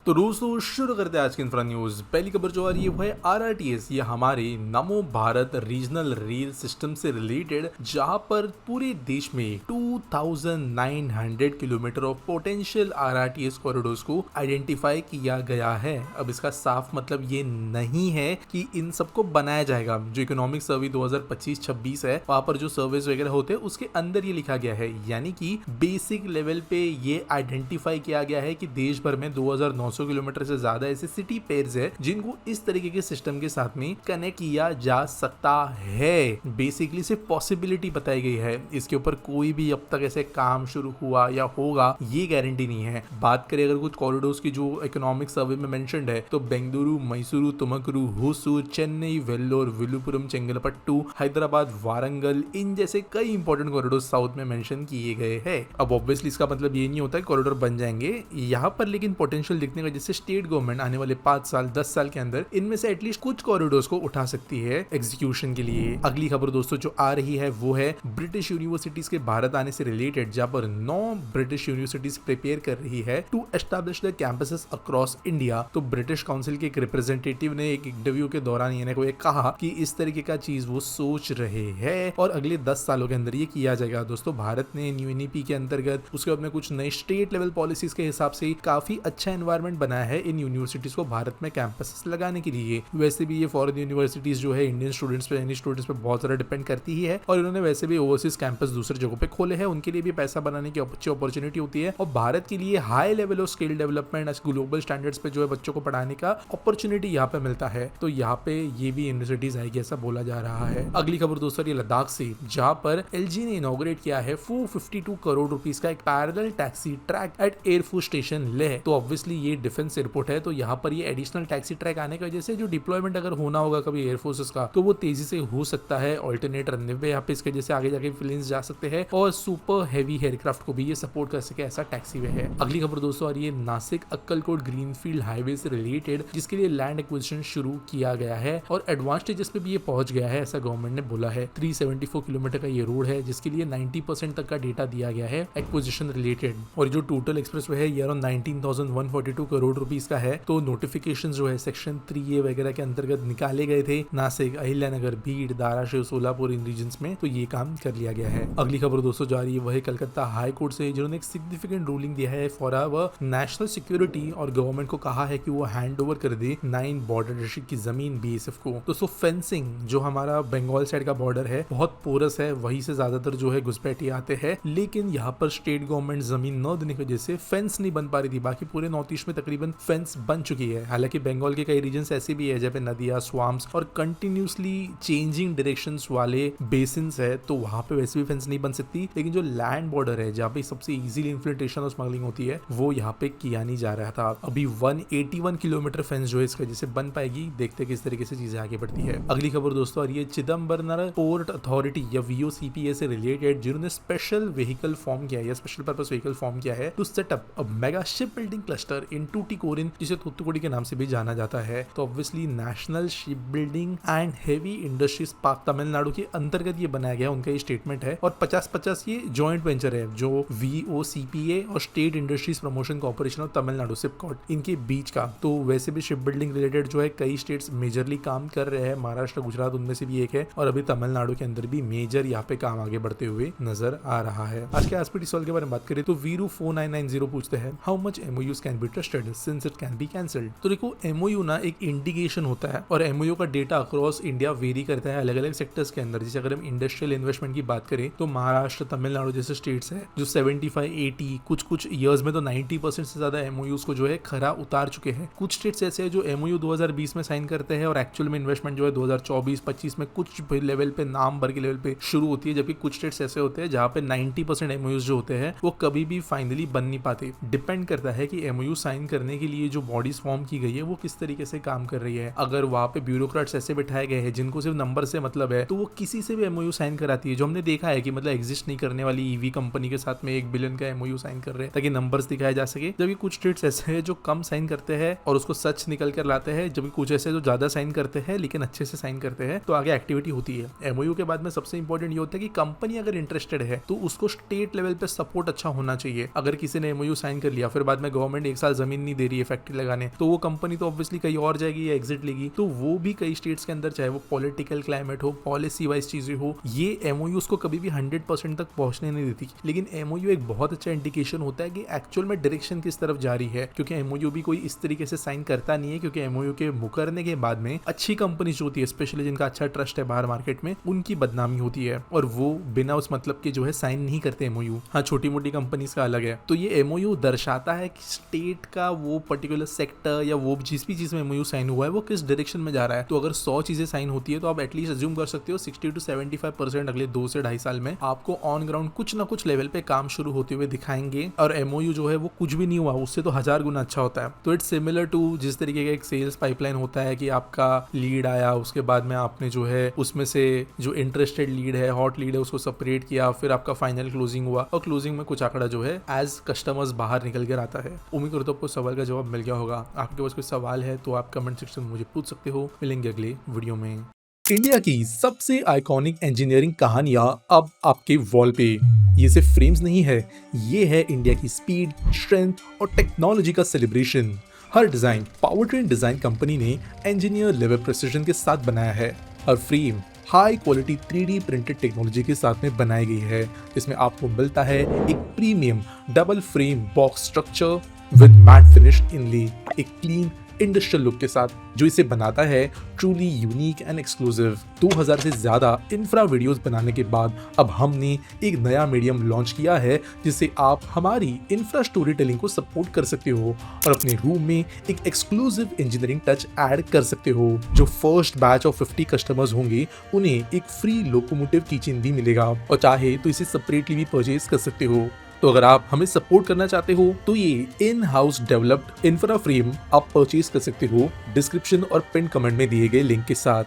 तो दोस्तों शुरू करते हैं आज की इंफ्रा न्यूज। पहली खबर जो आ रही है वो है आरआरटीएस, ये हमारे नमो भारत रीजनल रेल सिस्टम से रिलेटेड, जहां पर पूरे देश में 2900 kilometre of potential RRTS corridors को आइडेंटिफाई किया गया है। अब इसका साफ मतलब ये नहीं है कि इन सबको बनाया जाएगा। जो इकोनॉमिक सर्वे 2025-26 है, वहां पर जो सर्वेस वगैरह होते हैं उसके अंदर ये लिखा गया है, यानी कि बेसिक लेवल पे ये आइडेंटिफाई किया गया है कि देश भर में 2900 किलोमीटर से ज्यादा ऐसे सिटी पेयर्स है जिनको इस तरीके के सिस्टम के साथ में कनेक्ट किया जा सकता है। बेसिकली सिर्फ पॉसिबिलिटी बताई गई है, इसके ऊपर कोई भी अब तक ऐसे काम शुरू हुआ या होगा ये गारंटी नहीं है। बात करें अगर कुछ कॉरिडोर्स की जो इकोनॉमिक सर्वे में मेंशन्ड है, तो बेंगलुरु, मैसूरू, तुमकुरू, होसूर, चेन्नई, वेल्लोर, विलुपुरम, चेंगलपट्टू, हैदराबाद, वारंगल, इन जैसे कई इंपॉर्टेंट कॉरिडोर साउथ में मेंशन किए गए हैं। अब ऑब्वियसली इसका मतलब ये नहीं होता है कॉरिडोर बन जाएंगे यहाँ पर, लेकिन पोटेंशियल दिखने का, जैसे स्टेट गवर्नमेंट आने वाले 5 साल 10 साल के अंदर इनमें से एटलीस्ट कुछ कॉरिडोर्स को उठा सकती है एग्जीक्यूशन के लिए। अगली खबर दोस्तों जो आ रही है वो है ब्रिटिश यूनिवर्सिटीज के भारत आने से रिलेटेड, जहां पर 9 ब्रिटिश यूनिवर्सिटीज प्रिपेयर कर रही है to establish the campuses across India. तो ब्रिटिश काउंसिल के एक रिप्रेजेंटेटिव ने एक इंटरव्यू के दौरान ये को कहा कि इस तरीके का चीज वो सोच रहे हैं और अगले 10 सालों के अंदर ये किया जाएगा। दोस्तों भारत ने न्यू एनईपी के अंतर्गत उसके बाद में कुछ नए स्टेट लेवल पॉलिसीज के हिसाब से काफी अच्छा एनवायरमेंट बनाया है इन यूनिवर्सिटीज को भारत में कैंपस लगाने के लिए। वैसे भी ये फॉरेन यूनिवर्सिटीज जो है इंडियन स्टूडेंट्स पे, यानी स्टूडेंट्स पे बहुत सारा डिपेंड करती ही है, और इन्होंने वैसे भी ओवरसीज कैंपस दूसरे जगहों पे खोले हैं, उनके लिए भी पैसा बनाने की अच्छी अपॉर्चुनिटी होती है। और भारत के लिए high level of skill development, global standards पे जो है बच्चों को पढ़ाने का अपॉर्चुनिटी यहाँ पे मिलता है, तो यहाँ पे ये भी यूनिवर्सिटीज आएगी ऐसा बोला जा रहा है। अगली खबर दोस्तों ये लद्दाख से, जहाँ पर एलजी ने इनॉग्रेट किया है 452 करोड़ रुपीस का एक parallel taxi track at air force station Leh. तो ऑब्वियसली ये डिफेंस एयरपोर्ट है, तो यहाँ पर ये एडिशनल टैक्सी ट्रैक आने की वजह से जो डिप्लॉयमेंट अगर होना होगा कभी एयरफोर्सेस का, तो वो तेजी से हो सकता है। ऑल्टरनेट रनवे पे यहाँ पे इसके जैसे आगे जाके प्लेन्स जा सकते हैं और सुपर हैवी एयरक्राफ्ट को भी ये सपोर्ट कर सके, ऐसा टैक्सी वे है। अगली खबर दोस्तों आ रही है नासिक अक्कलकोट ग्रीनफील्ड हाईवे से रिलेटेड, जिसके लिए लैंड एक्विजिशन शुरू किया गया है और एडवांस स्टेजेस पे भी ये पहुंच गया है, ऐसा गवर्नमेंट ने बोला है। 374 किलोमीटर का ये रोड है, जिसके लिए 90% तक का डेटा दिया गया है एक्विजिशन रिलेटेड। और जो टोटल एक्सप्रेस वे है ये अराउंड 19,142 करोड़ रुपीस का है। तो नोटिफिकेशन जो है सेक्शन 3A वगैरह के अंतर्गत निकाले गए थे नासिक, अहिल्यानगर, भीड़, धाराशिव, सोलापुर, इन रीजन्स में, तो ये काम कर लिया गया है। अगली खबर दोस्तों जा रही है वह कलकत्ता हाई कोर्ट से, जिन्होंने एक सिग्निफिकेंट रूलिंग दिया है फॉर आवर नेशनल सिक्योरिटी, और गवर्नमेंट को कहा है कि वो हैंड ओवर कर दे 9 बॉर्डर डिस्ट्रिक्ट की जमीन बीएसएफ को। दोस्तों फेंसिंग जो हमारा बंगाल साइड का बॉर्डर है बहुत पोरस है, वहीं से ज्यादातर जो है घुसपैठिए आते हैं, लेकिन यहाँ पर स्टेट गवर्नमेंट जमीन न देने की वजह से फेंस नहीं बन पा रही थी। बाकी पूरे नॉर्थ ईस्ट में तकरीबन फेंस बन चुकी है। हालांकि बंगाल के कई रीजन्स ऐसे भी है जहाँ पे नदियां, स्वाम्स और कंटिन्यूसली चेंजिंग डायरेक्शंस वाले बेसिन्स है, तो वहां पे वैसे भी फेंस नहीं बन सकती। लेकिन जो लैंड बॉर्डर है जहाँ पे सबसे इजीली इन्फिल्ट्रेशन और स्मगलिंग होती है, वो यहाँ पे किया नहीं जा रहा था। अभी 181 किलोमीटर फेंस जो है इसका जैसे बन पाएगी, देखते किस तरीके से चीजें आगे बढ़ती है। अगली खबर दोस्तों आ रही है चिदम्बरम पोर्ट अथॉरिटी या VOCPA से रिलेटेड, जिन्होंने स्पेशल व्हीकल फॉर्म किया है, स्पेशल पर्पस व्हीकल फॉर्म किया है to set up a mega ship building cluster in Tuticorin, जिसे थूथुकुडी के नाम से भी जाना जाता है। तो obviously national ship building and heavy industries park Tamil Nadu के अंतर्गत ये बनाया गया, उनका ये स्टेटमेंट है। और 50-50 ये जॉइंट वेंचर है जो VOCPA और state industries promotion corporation of Tamil Nadu SIPCOT इनके बीच का। तो वैसे भी शिप बिल्डिंग रिलेटेड जो है कई स्टेट्स मेजरली काम कर रहे हैं, महाराष्ट्र, गुजरात उनमें से भी एक है, और अभी तमिलनाडु के अंदर भी मेजर यहाँ पे काम आगे बढ़ते हुए नजर आ रहा है। आज के एसपीटी सॉल्व के बारे में बात करें तो वीरू 4990 पूछते हैं how much MOUs can be trusted since it can be cancelled. तो देखो MOU ना एक इंडिकेशन होता है, और MOU का डेटा अक्रॉस इंडिया वेरी करता है अलग अलग सेक्टर्स के अंदर। जैसे अगर हम इंडस्ट्रियल इन्वेस्टमेंट की बात करें तो महाराष्ट्र, तमिलनाडु जैसे स्टेट्स है जो 75-80 कुछ ईयर्स में तो 90% से ज्यादा MOUs को जो है खरा उतार चुके हैं। कुछ स्टेट्स ऐसे है जो MOU 2020 में साइन करते हैं और एक्चुअल में इन्वेस्टमेंट जो है 2024-25 में कुछ लेवल पे, नाम भर के लेवल पे शुरू होती है, जबकि कुछ स्टेट्स ऐसे होते हैं जहाँ पे 90% MOUs जो होते हैं वो कभी भी फाइनली बन नहीं पाते। डिपेंड करता है कि MOU साइन करने के लिए जो बॉडीज फॉर्म की गई है वो किस तरीके से काम कर रही है। अगर वहाँ पे ब्यूरोक्रेट्स ऐसे बिठाए गए हैं जिनको सिर्फ नंबर से मतलब है, तो वो किसी से भी MOU साइन कराती है, जो हमने देखा है कि मतलब एग्जिस्ट नहीं करने वाली EV कंपनी के साथ में 1 बिलियन का MOU साइन कर रहे हैं ताकि नंबर्स दिखाए जा सके। जबकि कुछ स्टेट्स ऐसे हैं जो कम साइन करते हैं और उसको सच निकल कर लाते हैं, जबकि कुछ ऐसे जो ज्यादा साइन करते हैं लेकिन अच्छे से साइन करते हैं, तो आगे एक्टिविटी होती है। MOU के बाद में सबसे इंपॉर्टेंट ये होता है कि कंपनी अगर इंटरेस्टेड है तो उसको स्टेट लेवल पे सपोर्ट अच्छा होना चाहिए। अगर किसी ने MOU साइन कर लिया फिर बाद में गवर्नमेंट 1 साल जमीन जमीन नहीं दे रही है फैक्ट्री लगाने, तो वो कंपनी तो ऑब्वियसली कहीं और जाएगी या एग्जिट लेगी। तो वो भी कई स्टेट्स के अंदर, चाहे वो पॉलिटिकल क्लाइमेट हो, पॉलिसी वाइज चीजें हो, ये एमओयू उसको कभी भी 100% तक पहुंचने नहीं देती। लेकिन एमओयू एक बहुत अच्छा इंडिकेशन होता है कि एक्चुअल में डायरेक्शन किस तरफ जा रही है, क्योंकि एमओयू भी कोई इस तरीके से साइन करता नहीं है, क्योंकि एमओयू के मुकरने के बाद में अच्छी कंपनी जो होती है, स्पेशली जिनका अच्छा ट्रस्ट है बाहर मार्केट में, उनकी बदनामी होती है और वो बिना उस मतलब के जो है साइन नहीं करते एमओयू। हाँ, छोटी मोटी कंपनीज का अलग है। तो ये एमओयू दर्शाता है कि स्टेट का वो पर्टिकुलर सेक्टर या वो जिस भी चीज में एमओयू साइन हुआ है वो किस डायरेक्शन में जा रहा है। तो अगर 100 चीजें साइन होती है तो आप एटलीस्ट अज्यूम कर सकते हो 60 to 75% अगले 2 से 2.5 साल में आपको ऑन ग्राउंड कुछ ना कुछ लेवल पे काम शुरू होते हुए दिखाएंगे। और एमओयू जो है वो कुछ भी नहीं हुआ, उससे तो 1000 गुना अच्छा होता है। तो इट्स सिमिलर टू जिस तरीके का एक सेल्स पाइपलाइन होता है कि आपका लीड आया, उसके बाद में आपने जो है उसमें से जो इंटरेस्टेड लीड है, हॉट लीड है, उसको सेपरेट किया, फिर आपका फाइनल क्लोजिंग हुआ और क्लोजिंग में कुछ आंकड़ा जो है एज कस्टमर्स बाहर निकल कर आता है। उम्मीद करता हूं आपको सवाल का जवाब मिल गया होगा। आपके पास कोई सवाल है तो आप कमेंट सेक्शन में मुझे पूछ सकते हो। मिलेंगे अगले वीडियो में। इंडिया की सबसे आइकॉनिक इंजीनियरिं कहानियां अब आपके वॉल पे। ये सिर्फ फ्रेम्स नहीं है, ये है इंडिया की स्पीड, स्ट्रेंथ और टेक्नोलॉजी का सेलिब्रेशन। हर डिजाइन पावरट्रेन डिजाइन कंपनी ने इंजीनियर लेवल प्रिसिजन के साथ बनाया है। हर frame high quality 3D printed technology के साथ में बनाई गई है। इसमें आपको मिलता है एक premium double frame box structure with matte finish inlay, एक क्लीन इंडस्ट्रियल लुक के साथ, जो इसे बनाता है ट्रूली यूनिक एंड एक्सक्लूसिव। 2000 से ज्यादा इंफ्रा वीडियोस बनाने के बाद अब हमने एक नया मीडियम लॉन्च किया है जिससे आप हमारी इंफ्रा स्टोरी टेलिंग को सपोर्ट कर सकते हो और अपने रूम में एक एक्सक्लूसिव इंजीनियरिंग टच ऐड कर सकते हो। जो फर्स्ट बैच ऑफ 50 कस्टमर्स होंगे उन्हें एक फ्री लोकोमोटिव किचन भी मिलेगा और चाहे तो इसे सेपरेटली भी परचेज कर सकते हो। तो अगर आप हमें सपोर्ट करना चाहते हो तो ये in house developed infra frame आप परचेज कर सकते हो डिस्क्रिप्शन और पिन कमेंट में दिए गए लिंक के साथ।